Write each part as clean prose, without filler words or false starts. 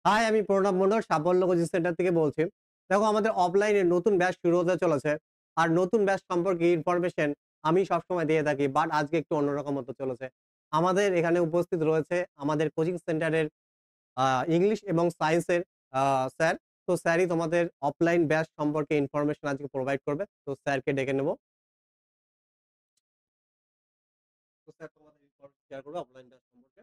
High, আমি প্রণব মন্ডল সাফল্য coaching centre থেকে বলছি। দেখো আমাদের অফলাইনে নতুন ব্যাচ শুরু হতে চলেছে। আর নতুন ব্যাচ সম্পর্কে ইনফরমেশন আমি সবসময় দিয়ে থাকি। বাট আজকে একটু অন্যরকম হতে চলেছে। আমাদের এখানে উপস্থিত রয়েছে আমাদের কোচিং সেন্টারের আ ইংলিশ এবং সায়েন্সের আ স্যার। তো স্যারই তোমাদের অফলাইন ব্যাচ সম্পর্কে ইনফরমেশন আজকে প্রোভাইড করবে। তো স্যারকে ডেকে নেব। তো স্যার তোমাদের ইনফরমেশন শেয়ার করবে অফলাইন ব্যাচ সম্পর্কে।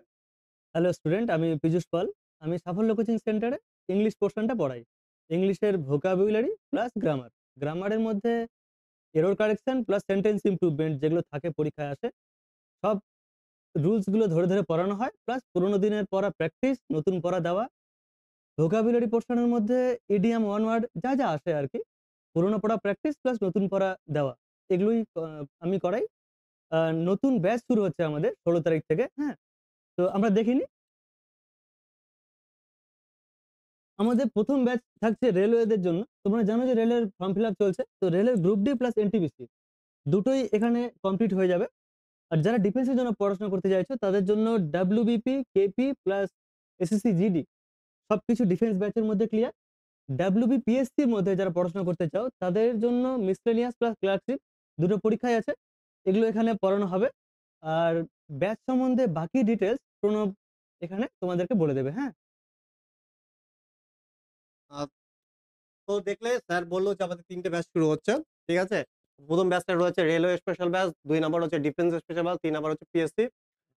হ্যালো স্টুডেন্ট, আমি পীযূষ পাল। আমি সাফল্য কোচিং সেন্টারে ইংলিশ পোর্শনটা পড়াই। ইংলিশের ভোকাবুলারি প্লাস গ্রামার। গ্রামারের মধ্যে error correction plus sentence improvement যেগুলো থাকে পরীক্ষায় আসে, সব রুলস গুলো ধরে ধরে পড়ানো হয়। প্লাস পুরোনো দিনের পড়া প্র্যাকটিস, নতুন পড়া দেওয়া। ভোকাবুলারি পোর্শনের মধ্যে ইডিয়াম, ওয়ান ওয়ার্ড যা যা আসে আর কি, পুরোনো পড়া প্র্যাকটিস প্লাস নতুন পড়া দেওয়া, এগুলোই আমি করাই। নতুন ব্যাচ শুরু হচ্ছে আমাদের 16 তারিখ থেকে। হ্যাঁ, তো আমরা দেখিনি। আমাদের ১ম ব্যাচ থাকছে রেলওয়েদের জন্য। তোমরা জানো যে রেলের ফর্ম ফিল আপ চলছে। তো রেলের গ্রুপ ডি প্লাস এনটিপিসি দুটোই এখানে কমপ্লিট হয়ে যাবে। আর যারা ডিফেন্সের জন্য পড়াশোনা করতে চাইছো তাদের জন্য WBP, KP plus SSC GD সবকিছু ডিফেন্স ব্যাচের মধ্যে ক্লিয়ার। ডাব্লিউবিপিএসসির মধ্যে যারা পড়াশোনা করতে চাও তাদের জন্য মিসলেনিয়াস প্লাস ক্লার্কশিপ দুটো পরীক্ষাই আছে। এগুলো এখানে পড়ানো হবে। আর ব্যাচ সম্বন্ধে বাকি ডিটেইলস প্রণব এখানে তোমাদেরকে বলে দেবে। হ্যাঁ? আ তো দেখলে স্যার বলল যে আমাদের ৩ টে ব্যাচ শুরু হচ্ছে। ঠিক আছে? ১ম ব্যাচটা রয়েছে রেলওয়ে স্পেশাল ব্যাচ, ২ নাম্বার হচ্ছে ডিফেন্স স্পেশাল ব্যাচ, ৩ নাম্বার হচ্ছে পিএসসি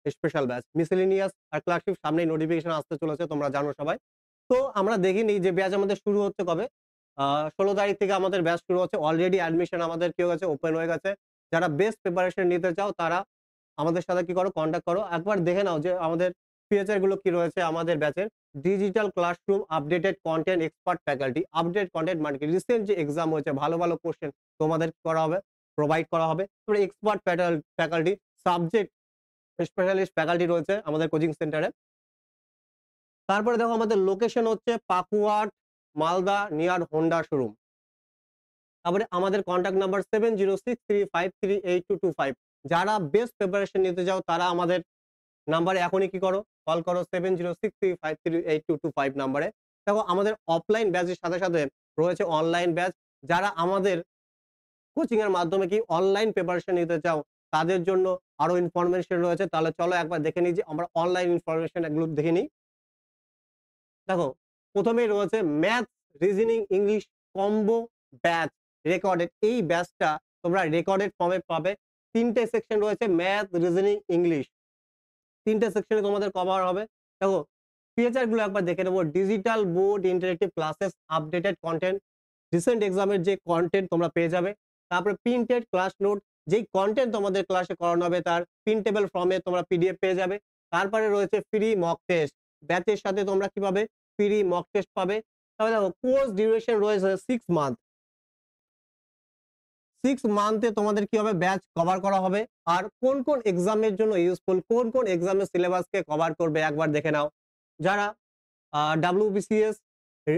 স্পেশাল ব্যাচ। মিসেলেনিয়াস আর ক্লার্কশিপ সামনেই নোটিফিকেশন আসতে চলেছে, তোমরা জানো সবাই। তো আমরা দেখিনি যে ব্যাচ আমাদের শুরু হচ্ছে কবে। আ ১৬ তারিখ থেকে আমাদের ব্যাচ শুরু হচ্ছে। অলরেডি অ্যাডমিশন আমাদের কি হয়ে গেছে? ওপেন হয়ে গেছে। যারা বেস্ট প্রিপারেশন নিতে চাও তারা আমাদের সাথে কি করো? কনট্যাক্ট করো। একবার দেখে নাও যে আমাদের ফিচার গুলো কি রয়েছে আমাদের ব্যাচের। Digital classroom, updated content, expert faculty. Update content মানে কি? রিসেন্ট যে এক্সাম হয়েছে ভালো, ভালো কোয়েশ্চেন তোমাদের কি করা হবে? প্রোভাইড করা হবে। তারপরে expert faculty, subject specialist faculty রয়েছে আমাদের কোচিং সেন্টারে। তারপরে দেখো আমাদের লোকেশন হচ্ছে পাকুয়াট, মালদা নিয়ার হোন্ডা শোরুম। তারপরে আমাদের কনট্যাক্ট নাম্বার 7063538225। যারা বেস্ট প্রিপারেশন নিতে চাও তারা আমাদের নাম্বারে এখনই কি করো? কল করো 7063538225 নাম্বারে। দেখো আমাদের অফলাইন ব্যাচের সাথে, সাথে রয়েছে অনলাইন ব্যাচ। যারা আমাদের কোচিং এর মাধ্যমে কি অনলাইন প্রিপারেশন নিতে চাও তাদের জন্য আরো ইনফরমেশন রয়েছে। তাহলে চলো একবার দেখে নিই যে আমরা অনলাইন ইনফরমেশন এগুলো দেখে নিই। দেখো, ১ম এই রয়েছে maths, reasoning, English combo batch recorded. এই ব্যাচটা তোমরা রেকর্ডেড ফর্মে পাবে। ৩ টে সেকশন রয়েছে ম্যাথ, রিজনিং, ইংলিশ। ৩ টে সেকশনে তোমাদের কভার হবে। দেখো, ফিচার গুলো একবার দেখে নেব। Digital board, interactive classes, updated content, recent এক্সামের যে কনটেন্ট তোমরা পেয়ে যাবে। তারপরে প্রিন্টেড ক্লাস নোট, যেই কনটেন্ট তোমাদের ক্লাসে করানো হবে তার প্রিন্টেবল ফর্মে তোমরা পিডিএফ পেয়ে যাবে। তারপরে রয়েছে ফ্রি মক টেস্ট। ব্যাচের সাথে তোমরা কি পাবে? ফ্রি মক টেস্ট পাবে। তারপরে দেখো কোর্স ডিউরেশন রয়েছে 6 মান্থ। 6 মান্থে তোমাদের কি হবে? ব্যাচ কভার করা হবে। আর কোন, কোন এক্সামের জন্য ইউজফুল, কোন, কোন এক্সামের সিলেবাসকে কভার করবে একবার দেখে নাও। যারা WBCS, রে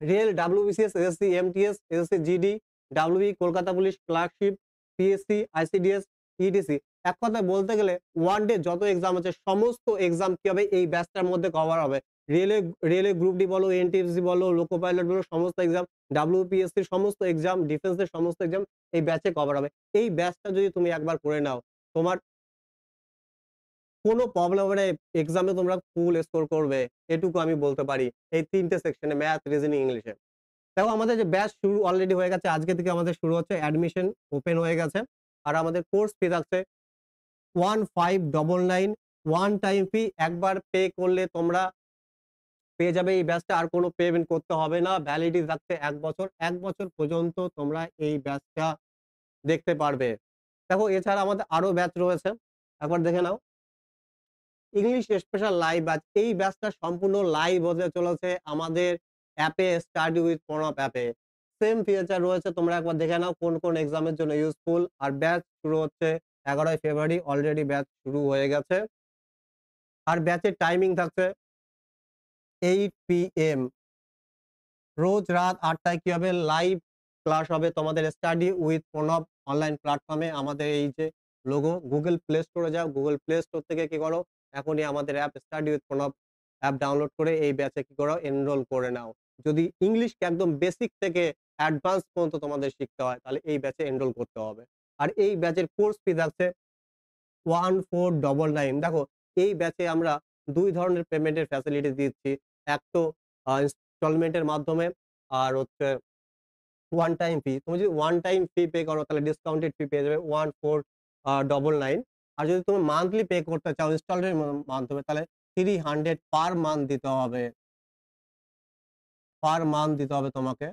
rail WBCS, SSC, MTS, SSC GD, WBE, Kolkata police, clerkship, PSC, ICDS, EDC. এক কথায় বলতে গেলে ওয়ান ডে যত এক্সাম আছে সমস্ত এক্সাম কি হবে? এই ব্যাচটার মধ্যে কভার হবে। রেলওয়ে রেলওয়ে গ্রুপ ডি বলো, এনটিপিসি বলো, লোকো পাইলট বলো সমস্ত এক্সাম, WPSসির সমস্ত এক্সাম, ডিফেন্সের সমস্ত এক্সাম এই ব্যাচে কভার হবে। এই ব্যাচটা যদি তুমি একবার করে নাও, তোমার কোনো প্রবলেম হবে না। এক্সামে তোমরা ফুল স্কোর করবে। এটুকু আমি বলতে পারি। এই ৩ টে সেকশনে ম্যাথ, রিজনিং, ইংলিশে। দেখো আমাদের যে ব্যাচ শুরু অলরেডি হয়ে গেছে। আজকে থেকে আমাদের শুরু হচ্ছে। অ্যাডমিশন ওপেন হয়ে গেছে। আর আমাদের কোর্স ফি থাকছে 1599 ওয়ান টাইম ফি। একবার পে করলে তোমরা পেয়ে যাবে এই ব্যাচটা। আর কোনো পেমেন্ট করতে হবে না। ভ্যালিডিটি থাকছে ১ বছর। ১ বছর পর্যন্ত তোমরা এই ব্যাচটা দেখতে পারবে। দেখো এছাড়া আমাদের আরো ব্যাচ রয়েছে। একবার দেখে নাও। English special live batch. এই ব্যাচটা সম্পূর্ণ লাইভ হতে চলেছে আমাদের অ্যাপে, স্টাডি উইথ প্রণব অ্যাপে। সেম ফিচার রয়েছে। তোমরা একবার দেখে নাও কোন, কোন এক্সামের জন্য ইউজফুল। আর ব্যাচ শুরু হচ্ছে ১১ই ফেব্রুয়ারি। অলরেডি ব্যাচ শুরু হয়ে গেছে। আর ব্যাচের টাইমিং থাকছে 8 পিএম। রোজ রাত ৮ টায় কি হবে? লাইভ ক্লাস হবে তোমাদের স্টাডি উইথ প্রণব অনলাইন প্ল্যাটফর্মে। আমাদের এই যে লোগো, Google প্লে স্টোরে যাও। Google প্লে স্টোর থেকে কি করো? এখনই আমাদের app study with Pranab app download করে এই ব্যাচে কি করো এনরোল করে নাও। যদি ইংলিশকে একদম বেসিক থেকে অ্যাডভান্স পর্যন্ত তোমাদের শিখতে হয় তাহলে এই ব্যাচে এনরোল করতে হবে। আর এই ব্যাচের কোর্স ফি থাকছে 1499। দেখো এই ব্যাচে আমরা ২ ধরনের পেমেন্টের ফ্যাসিলিটি দিচ্ছি। এক তো ইনস্টলমেন্টের মাধ্যমে আর হচ্ছে ওয়ান টাইম ফি। তুমি যদি ওয়ান টাইম ফি পে করো তাহলে ডিসকাউন্টেড ফি পেয়ে যাবে 1499। আর যদি তুমি মান্থলি পে করতে চাও ইনস্টলমেন্টের মাধ্যমে তাহলে 300 পার মান্থ দিতে হবে। পার মান্থ দিতে হবে তোমাকে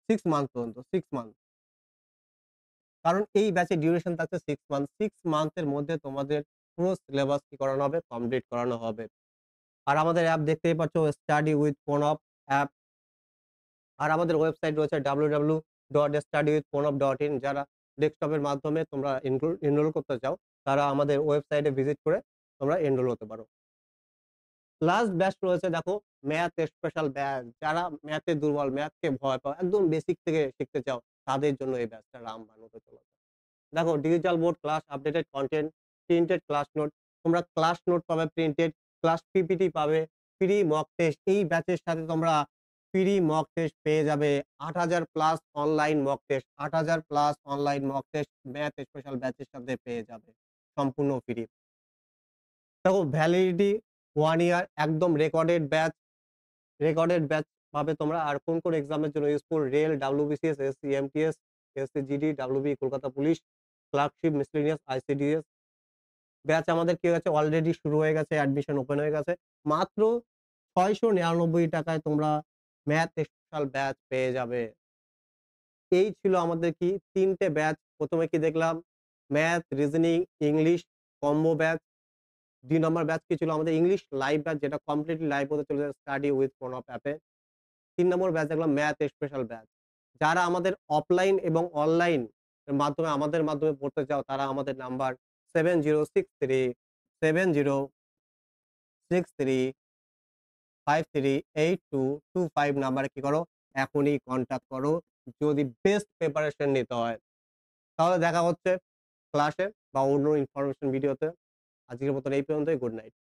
6 মান্থ পর্যন্ত, 6 মান্থ। কারণ এই ব্যাচের ডিউরেশন থাকছে 6 মান্থ। 6 মান্থের মধ্যে তোমাদের পুরো সিলেবাস কি করানো হবে? কমপ্লিট করানো হবে। আর আমাদের অ্যাপ দেখতেই পাচ্ছ স্টাডি উইথ প্রণব অ্যাপ। আর আমাদের ওয়েবসাইট রয়েছে www.studywithpranab.in। যারা ডেস্কটপের মাধ্যমে তোমরা এনরোল করতে চাও তারা আমাদের ওয়েবসাইটে ভিজিট করে তোমরা এনরোল হতে পারো। লাস্ট ব্যাচ রয়েছে দেখো ম্যাথ স্পেশাল ব্যাচ। যারা ম্যাথে দুর্বল, ম্যাথকে ভয় পাও, একদম বেসিক থেকে শিখতে চাও তাদের জন্য এই ব্যাচটা রামবাণ হতে চলেছে। দেখো digital board class, updated content, printed class note. তোমরা ক্লাস নোট পাবে প্রিন্টেড, ক্লাস পিপিটি পাবে, ফ্রি মক টেস্ট। এই ব্যাচের সাথে তোমরা ফ্রি মক টেস্ট পেয়ে যাবে। ৮০০০ plus online mock test, ৮০০০ plus online mock test math special ব্যাচের সাথে পেয়ে যাবে। সম্পূর্ণ ফ্রি। দেখো ভ্যালিডিটি 1 ইয়ার, একদম রেকর্ডেড ব্যাচ পাবে তোমরা। আর কোন এক্সামের জন্য useful? Rail, WBCS, SC, MTS, SC GD, WBI, Kolkata police, clerkship, miscellaneous, ICDS batch আমাদের কি হয়েছে অলরেডি শুরু হয়ে গেছে, অ্যাডমিশন ওপেন হয়ে গেছে। মাত্র ৳৬৯৯ তোমরা ম্যাথ স্পেশাল ব্যাচ পেয়ে যাবে। এই ছিল আমাদের কি ৩ টে ব্যাচ। ১ম এ কি দেখলাম? Math, reasoning, English combo batch. ২ নম্বর ব্যাচ কি ছিল আমাদের? ইংলিশ লাইভ ব্যাচ, যেটা কমপ্লিটলি লাইভ হতে চলেছে স্টাডি উইথ প্রণব অ্যাপে। ৩ নম্বর ব্যাচ দেখলাম ম্যাথ স্পেশাল ব্যাচ। যারা আমাদের অফলাইন এবং অনলাইন এর মাধ্যমে আমাদের মাধ্যমে পড়তে চাও তারা আমাদের নাম্বার 706363538225 নাম্বারে কি করো? এখনই কনট্যাক্ট করো যদি বেস্ট প্রিপারেশন নিতে হয়। তাহলে দেখা হচ্ছে ক্লাসে বা অন্য ইনফরমেশন ভিডিওতে। আজকের মতন এই পর্যন্তই। Good night.